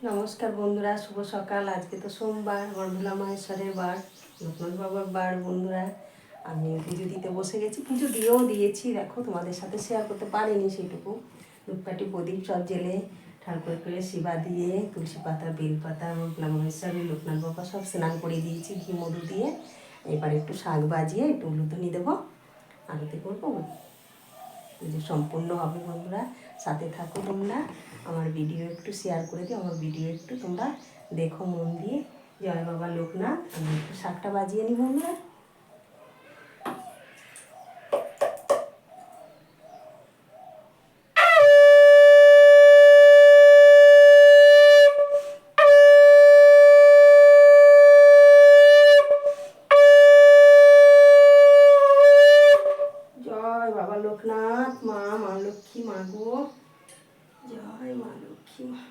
নমস্কার বন্ধুরা, শুভ সকাল। আজকে তো সোমবার, মর্মলা মাহেশ্বরের বার, লোকনাথ বাবার বার। বন্ধুরা, আমি পুজো দিতে বসে গেছি, পুজো দিয়েও দিয়েছি। দেখো, তোমাদের সাথে শেয়ার করতে পারিনি সেইটুকু। ধূপকাঠি প্রদীপ সব জেলে ঠাকুর করে শিবা দিয়ে, তুলসী পাতা, বেল পাতা, মর্মলা মাহেশ্বরী, লোকনাথ বাবা সব স্নান করে দিয়েছি ঘি মধু দিয়ে। এবার একটু শাক বাজিয়ে একটু উলুধুনি দেবো, আরতি করবো, পুজো সম্পূর্ণ হবে। বন্ধুরা, সাথে থাকো তোমরা, আমার ভিডিও একটু শেয়ার করে দিও, আমার ভিডিও একটু তোমরা দেখো মন দিয়ে। জয় বাবা লোকনাথ। আমি একটু শাকটা বাজিয়ে নিই বন্ধুরা। জয় বাবা লোকনাথ, মা মা লক্ষ্মী, মা গো, জয় মা লক্ষ্মী মা।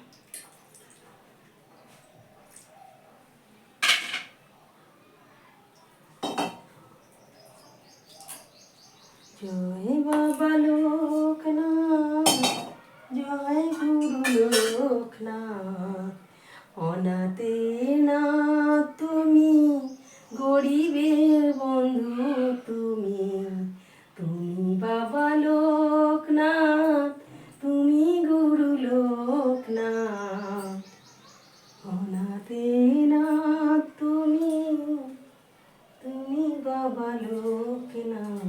জয় বাবা লোকনাথ, জয় গুরু লোকনাথ। অনাথে না তুমি, গরিবের বন্ধু তুমি, তুমি বাবা লোকনাথ, তুমি গুরু লোকনাথ। অনাথে না তুমি, তুমি বাবা লোকনাথ।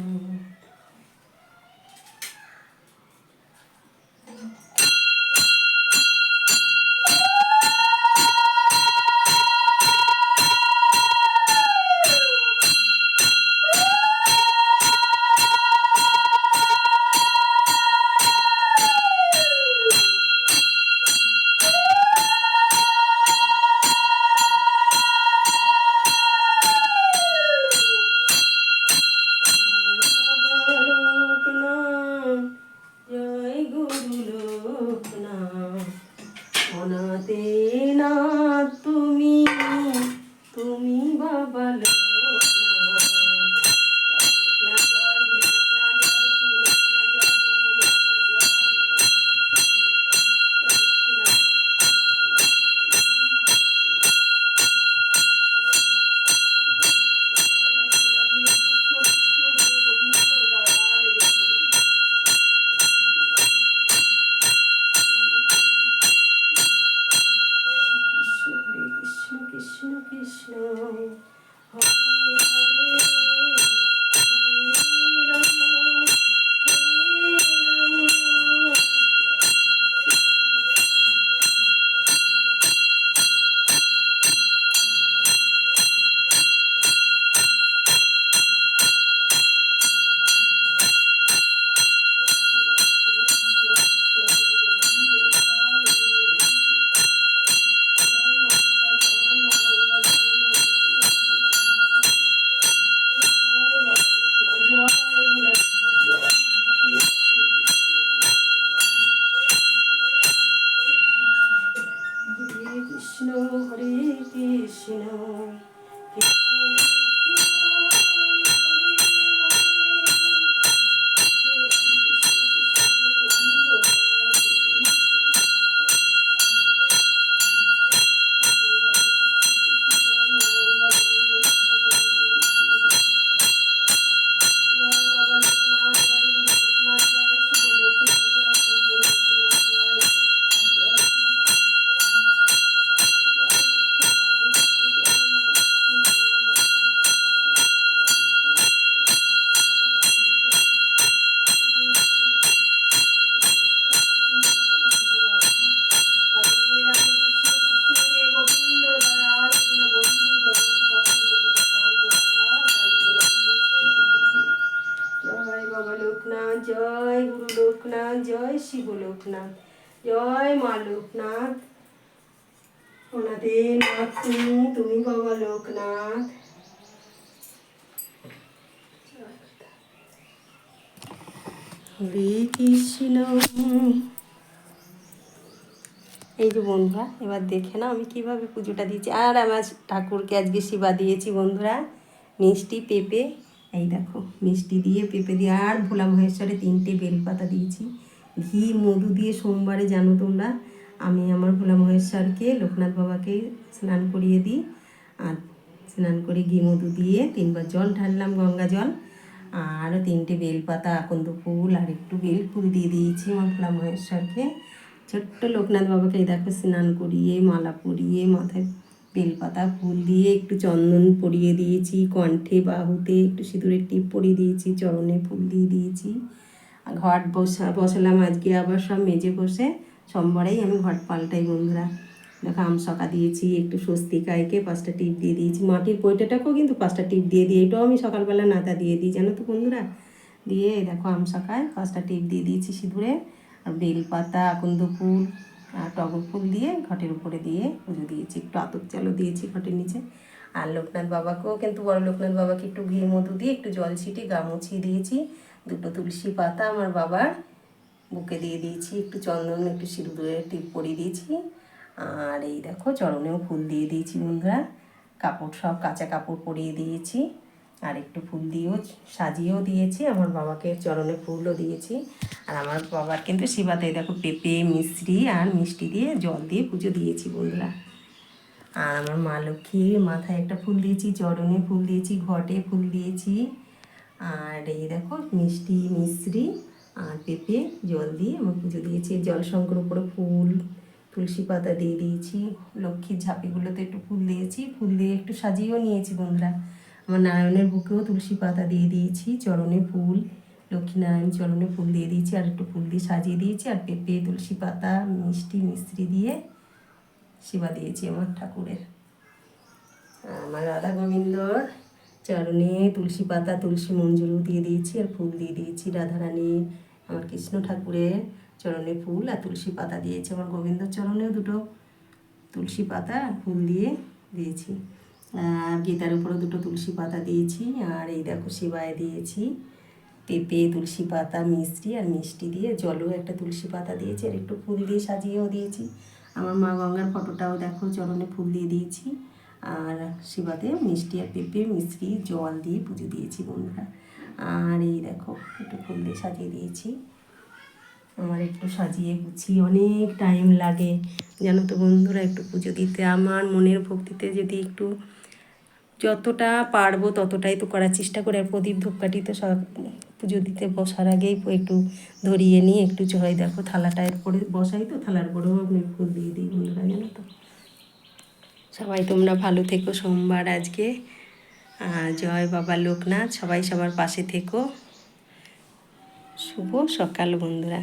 জয় গুরু লোকনাথ। অনাথে না তুমি, তুমি বাবা লোকনাথ। জয় গুরু লোকনাথ, জয় শিব লোকনাথ, জয় ব্রহ্ম লোকনাথ, জয় কৃষ্ণ কৃষ্ণ হে গোবিন্দ দয়াল হে গোবিন্দ। কৃষ্ণ হরে কৃষ্ণ কৃষ্ণ কৃষ্ণ হরে হরে, হরে রাম হরে রাম। কৃষ্ণ হরে কৃষ্ণ, কৃষ্ণ কৃষ্ণ হরে লোকনাথ, জয় গুরু লোকনাথ, জয় শিব লোকনাথ, জয় মা লোকনাথ। ওনাদের নাথ তুমি, তুমি বাবা লোকনাথ। হরে কৃষ্ণ। এই যে বন্ধুরা, এবার দেখে না আমি কিভাবে পুজোটা দিয়েছি। আর আমার ঠাকুরকে আজকে শিবা দিয়েছি বন্ধুরা, মিষ্টি পেঁপে। এই দেখো, মিষ্টি দিয়ে পেঁপে দিয়ে, আর ভোলা মহেশ্বরে 3টে বেলপাতা দিয়েছি। ঘি মধু দিয়ে সোমবারে জানো তোমরা আমি আমার ভোলা মহেশ্বরকে লোকনাথ বাবাকে স্নান করিয়ে দিই। আর স্নান করে ঘি মধু দিয়ে 3বার জল ঢাললাম, গঙ্গা জল। আর 3টে বেলপাতা, আকন্দ ফুল আর একটু বেল ফুল দিয়ে দিয়েছি আমার ভোলা মহেশ্বরকে। ছোট্ট লোকনাথ বাবাকে দেখো স্নান করিয়ে মালা পরিয়ে মাথায় বেলপাতা ফুল দিয়ে একটু চন্দন পরিয়ে দিয়েছি, কণ্ঠে বাহুতে একটু সিঁদুরের টিপ পরিয়ে দিয়েছি, চরণে ফুল দিয়ে দিয়েছি। ঘট বসালাম আজকে আবার সব মেজে বসে। সোমবারেই আমি ঘট পাল্টাই বন্ধুরা। দেখো আমশকা দিয়েছি, একটু স্বস্তিকায়কে 5টা টিপ দিয়ে দিয়েছি, মাটির পৈটাটাকেও কিন্তু 5টা টিপ দিয়ে দিই। এটাও আমি সকালবেলা নাতা দিয়ে দিই জানো তো বন্ধুরা। দিয়ে দেখো আমশকায় 5টা টিপ দিয়ে দিয়েছি সিঁদুরে। আর বেলপাতা, আকন্দ ফুল আর টগর ফুল দিয়ে ঘটের উপরে দিয়ে পুজো দিয়েছি, একটু আতপ চালও দিয়েছি ঘটের নিচে। আর লোকনাথ বাবাকেও কিন্তু বড় লোকনাথ বাবাকে একটু ঘি মধু দিয়ে একটু জল ছিটিয়ে গা মুছিয়ে দিয়েছি। 2টো তুলসী পাতা আমার বাবার বুকে দিয়ে দিয়েছি, একটু চন্দন একটু সিঁদুরের টিপ পরিয়ে দিয়েছি। আর এই দেখো চরণেও ফুল দিয়ে দিয়েছি বন্ধুরা। কাপড় সব কাঁচা কাপড় পরিয়ে দিয়েছি আর একটু ফুল দিয়েও সাজিয়েও দিয়েছি। আমার বাবাকে চরণে ফুলও দিয়েছি। আর আমার বাবার কিন্তু শিবাতে দেখো পেঁপে মিশ্রি আর মিষ্টি দিয়ে জল দিয়ে পুজো দিয়েছি বন্ধুরা। আর আমার মা লক্ষ্মীর মাথায় একটা ফুল দিয়েছি, চরণে ফুল দিয়েছি, ঘটে ফুল দিয়েছি। আর এই দেখো মিষ্টি মিশ্রি আর পেঁপে জল দিয়ে আমার পুজো দিয়েছি। জল শঙ্কর উপরে ফুল তুলসী পাতা দিয়ে দিয়েছি। লক্ষ্মীর ঝাঁপিগুলোতে একটু ফুল দিয়েছি, ফুল দিয়ে একটু সাজিয়েও নিয়েছি বন্ধুরা। আমার নারায়ণের বুকেও তুলসী পাতা দিয়ে দিয়েছি, চরণে ফুল লক্ষ্মীনারায়ণ চরণে ফুল দিয়ে দিয়েছি আর একটু ফুল দিয়ে সাজিয়ে দিয়েছি। আর পেঁপে তুলসী পাতা মিষ্টি মিশ্রি দিয়ে সেবা দিয়েছি আমার ঠাকুরের। আমার রাধা গোবিন্দর চরণে তুলসী পাতা তুলসী মঞ্জুরও দিয়ে দিয়েছি আর ফুল দিয়ে দিয়েছি। রাধারানী আমার কৃষ্ণ ঠাকুরের চরণে ফুল আর তুলসী পাতা দিয়েছি। আমার গোবিন্দর চরণেও 2টো তুলসী পাতা আর ফুল দিয়ে দিয়েছি। আর গীতার উপরেও 2টো তুলসী পাতা দিয়েছি। আর এই দেখো শিবায় দিয়েছি পেঁপে তুলসী পাতা মিশ্রি আর মিষ্টি দিয়ে জলও একটা তুলসী পাতা দিয়েছি আর একটু ফুল দিয়ে সাজিয়েও দিয়েছি। আমার মা গঙ্গার ফটোটাও দেখো চরণে ফুল দিয়ে দিয়েছি। আর শিবাতে মিষ্টি আর পেঁপে মিশ্রি জল দিয়ে পুজো দিয়েছি বন্ধুরা। আর এই দেখো একটু ফুল দিয়ে সাজিয়ে দিয়েছি। আমার একটু সাজিয়ে গুছিয়ে অনেক টাইম লাগে জানো তো বন্ধুরা একটু পুজো দিতে। আমার মনের ভক্তিতে যদি একটু যতটা পারবো ততটাই তো করার চেষ্টা করি। আর প্রদীপ ধূপকাঠি তো সব পুজো দিতে বসার আগেই একটু ধরিয়ে নিয়ে একটু জয় দেখো থালাটা এরপরে বসাই তো থালার পরেও আমি ফুল দিয়ে দিই বন্ধুরা জানো তো। সবাই তোমরা ভালো থেকো। সোমবার আজকে জয় বাবা লোকনাথ। সবাই সবার পাশে থেকো। শুভ সকাল বন্ধুরা।